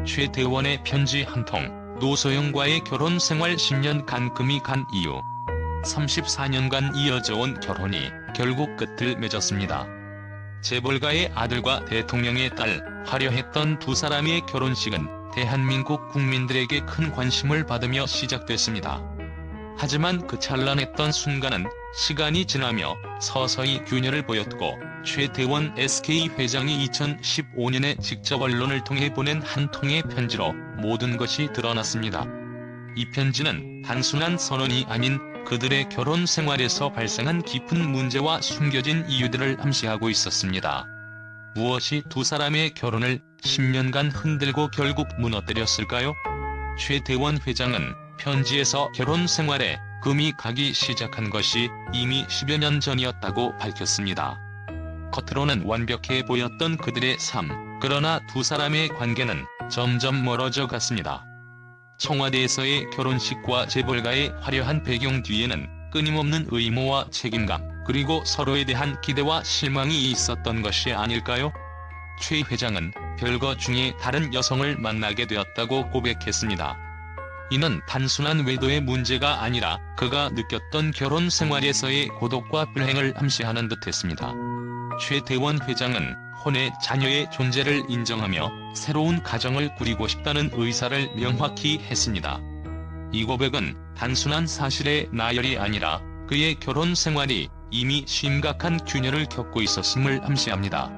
최태원의 편지 한 통, 노소영과의 결혼 생활 10년간 금이 간 이유. 34년간 이어져온 결혼이 결국 끝을 맺었습니다. 재벌가의 아들과 대통령의 딸, 화려했던 두 사람의 결혼식은 대한민국 국민들에게 큰 관심을 받으며 시작됐습니다. 하지만 그 찬란했던 순간은 시간이 지나며 서서히 균열을 보였고, 최태원 SK 회장이 2015년에 직접 언론을 통해 보낸 한 통의 편지로 모든 것이 드러났습니다. 이 편지는 단순한 선언이 아닌 그들의 결혼 생활에서 발생한 깊은 문제와 숨겨진 이유들을 암시하고 있었습니다. 무엇이 두 사람의 결혼을 10년간 흔들고 결국 무너뜨렸을까요? 최태원 회장은 편지에서 결혼 생활에 금이 가기 시작한 것이 이미 10여 년 전이었다고 밝혔습니다. 겉으로는 완벽해 보였던 그들의 삶, 그러나 두 사람의 관계는 점점 멀어져 갔습니다. 청와대에서의 결혼식과 재벌가의 화려한 배경 뒤에는 끊임없는 의무와 책임감, 그리고 서로에 대한 기대와 실망이 있었던 것이 아닐까요? 최 회장은 별거 중에 다른 여성을 만나게 되었다고 고백했습니다. 이는 단순한 외도의 문제가 아니라 그가 느꼈던 결혼 생활에서의 고독과 불행을 암시하는 듯했습니다. 최태원 회장은 혼의 자녀의 존재를 인정하며 새로운 가정을 꾸리고 싶다는 의사를 명확히 했습니다. 이 고백은 단순한 사실의 나열이 아니라 그의 결혼 생활이 이미 심각한 균열을 겪고 있었음을 암시합니다.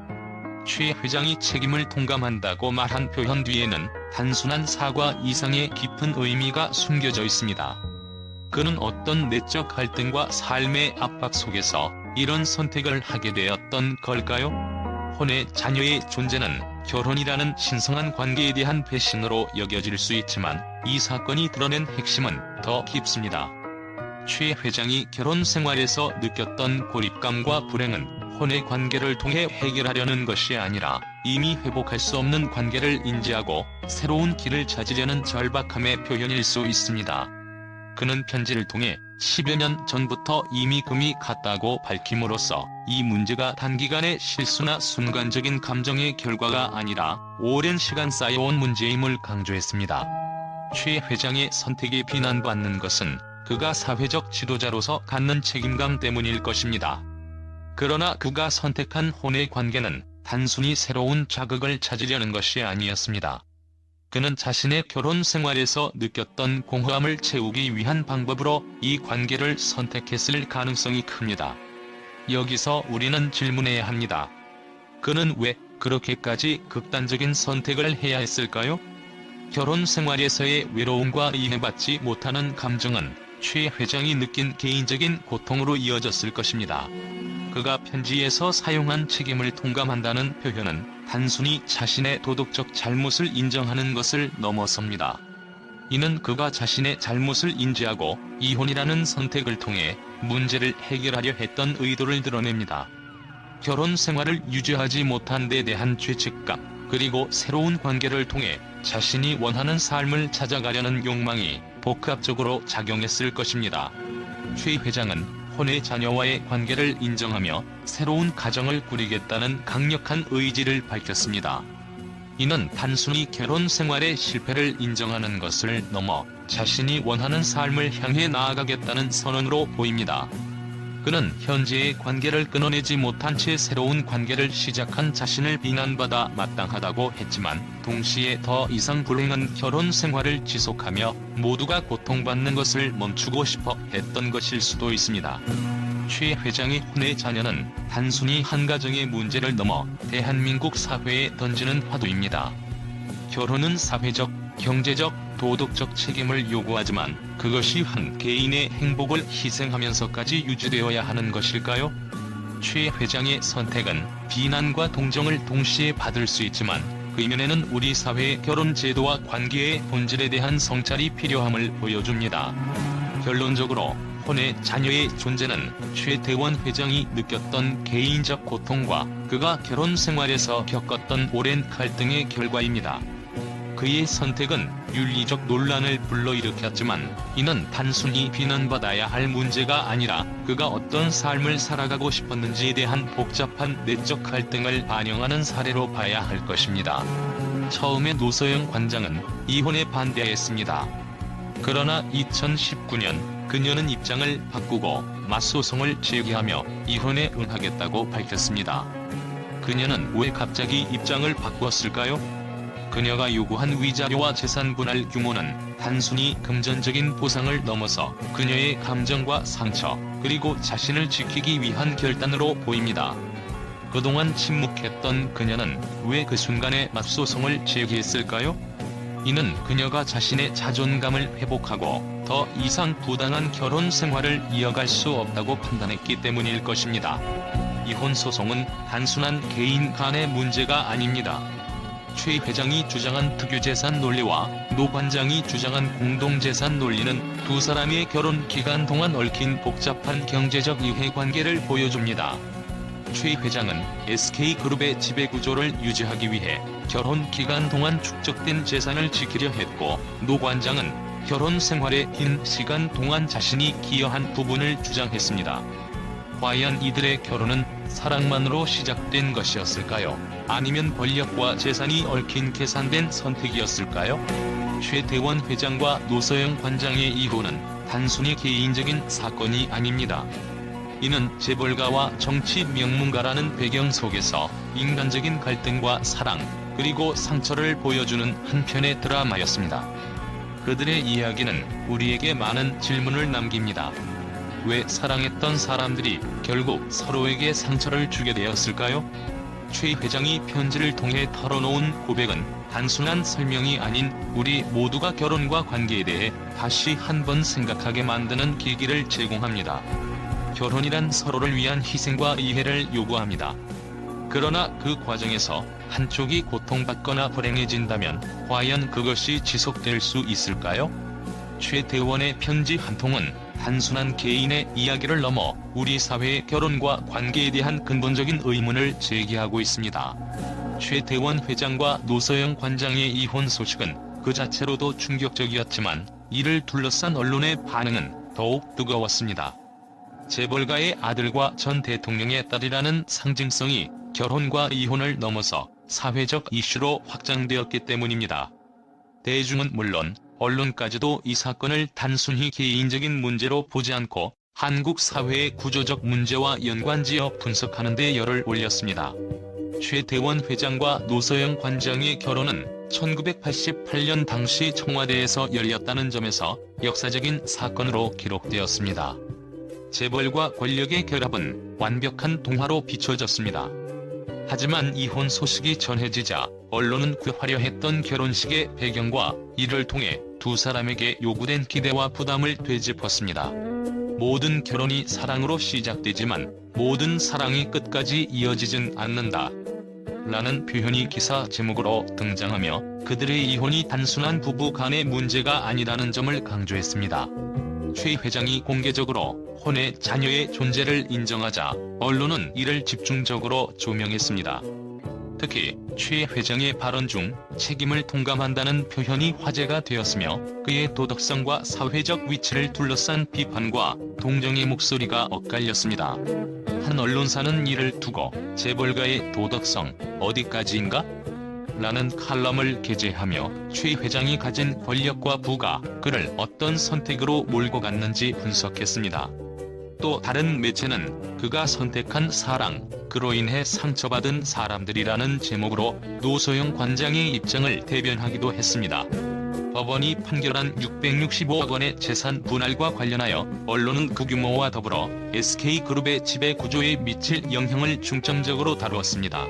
최 회장이 책임을 통감한다고 말한 표현 뒤에는 단순한 사과 이상의 깊은 의미가 숨겨져 있습니다. 그는 어떤 내적 갈등과 삶의 압박 속에서 이런 선택을 하게 되었던 걸까요? 혼의 자녀의 존재는 결혼이라는 신성한 관계에 대한 배신으로 여겨질 수 있지만, 이 사건이 드러낸 핵심은 더 깊습니다. 최 회장이 결혼 생활에서 느꼈던 고립감과 불행은 혼의 관계를 통해 해결하려는 것이 아니라 이미 회복할 수 없는 관계를 인지하고 새로운 길을 찾으려는 절박함의 표현일 수 있습니다. 그는 편지를 통해 10여 년 전부터 이미 금이 갔다고 밝힘으로써 이 문제가 단기간의 실수나 순간적인 감정의 결과가 아니라 오랜 시간 쌓여온 문제임을 강조했습니다. 최 회장의 선택이 비난받는 것은 그가 사회적 지도자로서 갖는 책임감 때문일 것입니다. 그러나 그가 선택한 혼의 관계는 단순히 새로운 자극을 찾으려는 것이 아니었습니다. 그는 자신의 결혼 생활에서 느꼈던 공허함을 채우기 위한 방법으로 이 관계를 선택했을 가능성이 큽니다. 여기서 우리는 질문해야 합니다. 그는 왜 그렇게까지 극단적인 선택을 해야 했을까요? 결혼 생활에서의 외로움과 이해받지 못하는 감정은 최 회장이 느낀 개인적인 고통으로 이어졌을 것입니다. 그가 편지에서 사용한 책임을 통감한다는 표현은 단순히 자신의 도덕적 잘못을 인정하는 것을 넘어섭니다. 이는 그가 자신의 잘못을 인지하고 이혼이라는 선택을 통해 문제를 해결하려 했던 의도를 드러냅니다. 결혼 생활을 유지하지 못한 데 대한 죄책감, 그리고 새로운 관계를 통해 자신이 원하는 삶을 찾아가려는 욕망이 복합적으로 작용했을 것입니다. 최 회장은 혼의 자녀와의 관계를 인정하며 새로운 가정을 꾸리겠다는 강력한 의지를 밝혔습니다. 이는 단순히 결혼 생활의 실패를 인정하는 것을 넘어 자신이 원하는 삶을 향해 나아가겠다는 선언으로 보입니다. 그는 현재의 관계를 끊어내지 못한 채 새로운 관계를 시작한 자신을 비난받아 마땅하다고 했지만, 동시에 더 이상 불행한 결혼 생활을 지속하며 모두가 고통받는 것을 멈추고 싶어 했던 것일 수도 있습니다. 최 회장의 혼의 자녀는 단순히 한 가정의 문제를 넘어 대한민국 사회에 던지는 화두입니다. 결혼은 사회적, 경제적, 도덕적 책임을 요구하지만 그것이 한 개인의 행복을 희생하면서까지 유지되어야 하는 것일까요? 최 회장의 선택은 비난과 동정을 동시에 받을 수 있지만, 그 이면에는 우리 사회의 결혼 제도와 관계의 본질에 대한 성찰이 필요함을 보여줍니다. 결론적으로 혼의 자녀의 존재는 최태원 회장이 느꼈던 개인적 고통과 그가 결혼 생활에서 겪었던 오랜 갈등의 결과입니다. 그의 선택은 윤리적 논란을 불러일으켰지만, 이는 단순히 비난받아야 할 문제가 아니라 그가 어떤 삶을 살아가고 싶었는지에 대한 복잡한 내적 갈등을 반영하는 사례로 봐야 할 것입니다. 처음에 노소영 관장은 이혼에 반대했습니다. 그러나 2019년 그녀는 입장을 바꾸고 맞소송을 제기하며 이혼에 응하겠다고 밝혔습니다. 그녀는 왜 갑자기 입장을 바꾸었을까요? 그녀가 요구한 위자료와 재산 분할 규모는 단순히 금전적인 보상을 넘어서 그녀의 감정과 상처, 그리고 자신을 지키기 위한 결단으로 보입니다. 그동안 침묵했던 그녀는 왜 그 순간에 맞소송을 제기했을까요? 이는 그녀가 자신의 자존감을 회복하고 더 이상 부당한 결혼 생활을 이어갈 수 없다고 판단했기 때문일 것입니다. 이혼 소송은 단순한 개인 간의 문제가 아닙니다. 최 회장이 주장한 특유재산 논리와 노 관장이 주장한 공동재산 논리는 두 사람의 결혼 기간 동안 얽힌 복잡한 경제적 이해관계를 보여줍니다. 최 회장은 SK그룹의 지배구조를 유지하기 위해 결혼 기간 동안 축적된 재산을 지키려 했고, 노 관장은 결혼 생활에 긴 시간 동안 자신이 기여한 부분을 주장했습니다. 과연 이들의 결혼은 사랑만으로 시작된 것이었을까요? 아니면 권력과 재산이 얽힌 계산된 선택이었을까요? 최태원 회장과 노소영 관장의 이혼은 단순히 개인적인 사건이 아닙니다. 이는 재벌가와 정치 명문가라는 배경 속에서 인간적인 갈등과 사랑, 그리고 상처를 보여주는 한 편의 드라마였습니다. 그들의 이야기는 우리에게 많은 질문을 남깁니다. 왜 사랑했던 사람들이 결국 서로에게 상처를 주게 되었을까요? 최 회장이 편지를 통해 털어놓은 고백은 단순한 설명이 아닌 우리 모두가 결혼과 관계에 대해 다시 한번 생각하게 만드는 계기를 제공합니다. 결혼이란 서로를 위한 희생과 이해를 요구합니다. 그러나 그 과정에서 한쪽이 고통받거나 불행해진다면 과연 그것이 지속될 수 있을까요? 최태원의 편지 한 통은 단순한 개인의 이야기를 넘어 우리 사회의 결혼과 관계에 대한 근본적인 의문을 제기하고 있습니다. 최태원 회장과 노소영 관장의 이혼 소식은 그 자체로도 충격적이었지만 이를 둘러싼 언론의 반응은 더욱 뜨거웠습니다. 재벌가의 아들과 전 대통령의 딸이라는 상징성이 결혼과 이혼을 넘어서 사회적 이슈로 확장되었기 때문입니다. 대중은 물론 언론까지도 이 사건을 단순히 개인적인 문제로 보지 않고 한국 사회의 구조적 문제와 연관지어 분석하는 데 열을 올렸습니다. 최태원 회장과 노소영 관장의 결혼은 1988년 당시 청와대에서 열렸다는 점에서 역사적인 사건으로 기록되었습니다. 재벌과 권력의 결합은 완벽한 동화로 비춰졌습니다. 하지만 이혼 소식이 전해지자 언론은 그 화려했던 결혼식의 배경과 이를 통해 두 사람에게 요구된 기대와 부담을 되짚었습니다. 모든 결혼이 사랑으로 시작되지만 모든 사랑이 끝까지 이어지진 않는다. 라는 표현이 기사 제목으로 등장하며 그들의 이혼이 단순한 부부 간의 문제가 아니라는 점을 강조했습니다. 최 회장이 공개적으로 혼의 자녀의 존재를 인정하자 언론은 이를 집중적으로 조명했습니다. 특히 최 회장의 발언 중 책임을 통감한다는 표현이 화제가 되었으며 그의 도덕성과 사회적 위치를 둘러싼 비판과 동정의 목소리가 엇갈렸습니다. 한 언론사는 이를 두고 재벌가의 도덕성 어디까지인가? 라는 칼럼을 게재하며 최 회장이 가진 권력과 부가 그를 어떤 선택으로 몰고 갔는지 분석했습니다. 또 다른 매체는 그가 선택한 사랑, 그로 인해 상처받은 사람들이라는 제목으로 노소영 관장의 입장을 대변하기도 했습니다. 법원이 판결한 665억 원의 재산 분할과 관련하여 언론은 그 규모와 더불어 SK그룹의 지배 구조에 미칠 영향을 중점적으로 다루었습니다.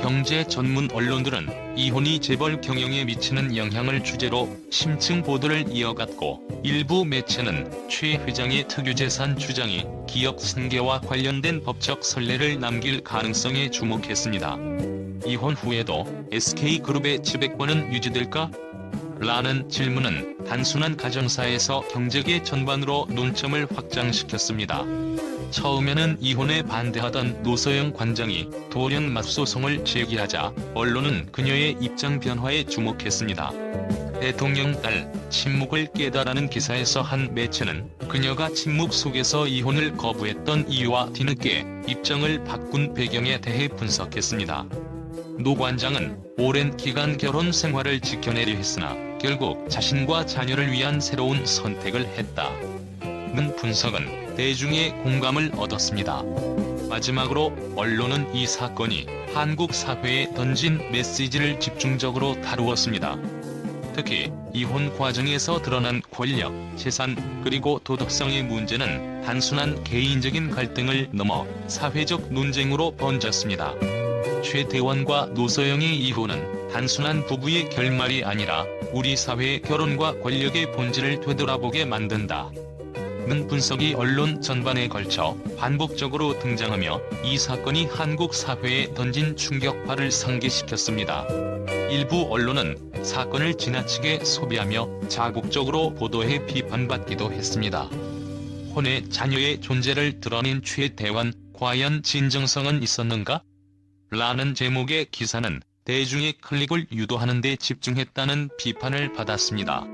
경제 전문 언론들은 이혼이 재벌 경영에 미치는 영향을 주제로 심층 보도를 이어갔고 일부 매체는 최 회장의 특유재산 주장이 기업 승계와 관련된 법적 선례를 남길 가능성에 주목했습니다. 이혼 후에도 SK그룹의 지배권은 유지될까? 라는 질문은 단순한 가정사에서 경제계 전반으로 논점을 확장시켰습니다. 처음에는 이혼에 반대하던 노소영 관장이 돌연 맞소송을 제기하자 언론은 그녀의 입장 변화에 주목했습니다. 대통령 딸 침묵을 깨다라는 기사에서 한 매체는 그녀가 침묵 속에서 이혼을 거부했던 이유와 뒤늦게 입장을 바꾼 배경에 대해 분석했습니다. 노 관장은 오랜 기간 결혼 생활을 지켜내려 했으나 결국 자신과 자녀를 위한 새로운 선택을 했다는 분석은 대중의 공감을 얻었습니다. 마지막으로 언론은 이 사건이 한국 사회에 던진 메시지를 집중적으로 다루었습니다. 특히 이혼 과정에서 드러난 권력, 재산, 그리고 도덕성의 문제는 단순한 개인적인 갈등을 넘어 사회적 논쟁으로 번졌습니다. 최태원과 노소영의 이혼은 단순한 부부의 결말이 아니라 우리 사회의 결혼과 권력의 본질을 되돌아보게 만든다. 는 분석이 언론 전반에 걸쳐 반복적으로 등장하며 이 사건이 한국 사회에 던진 충격파를 상기시켰습니다. 일부 언론은 사건을 지나치게 소비하며 자국적으로 보도해 비판받기도 했습니다. 혼의 자녀의 존재를 드러낸 최태원, 과연 진정성은 있었는가? 라는 제목의 기사는 대중의 클릭을 유도하는 데 집중했다는 비판을 받았습니다.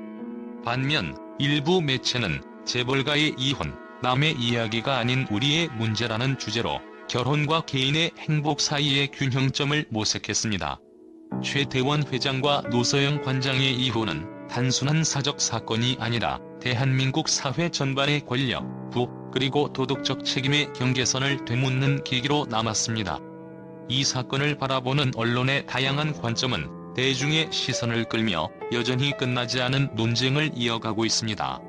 반면 일부 매체는 재벌가의 이혼, 남의 이야기가 아닌 우리의 문제라는 주제로 결혼과 개인의 행복 사이의 균형점을 모색했습니다. 최태원 회장과 노소영 관장의 이혼은 단순한 사적 사건이 아니라 대한민국 사회 전반의 권력, 부, 그리고 도덕적 책임의 경계선을 되묻는 계기로 남았습니다. 이 사건을 바라보는 언론의 다양한 관점은 대중의 시선을 끌며 여전히 끝나지 않은 논쟁을 이어가고 있습니다.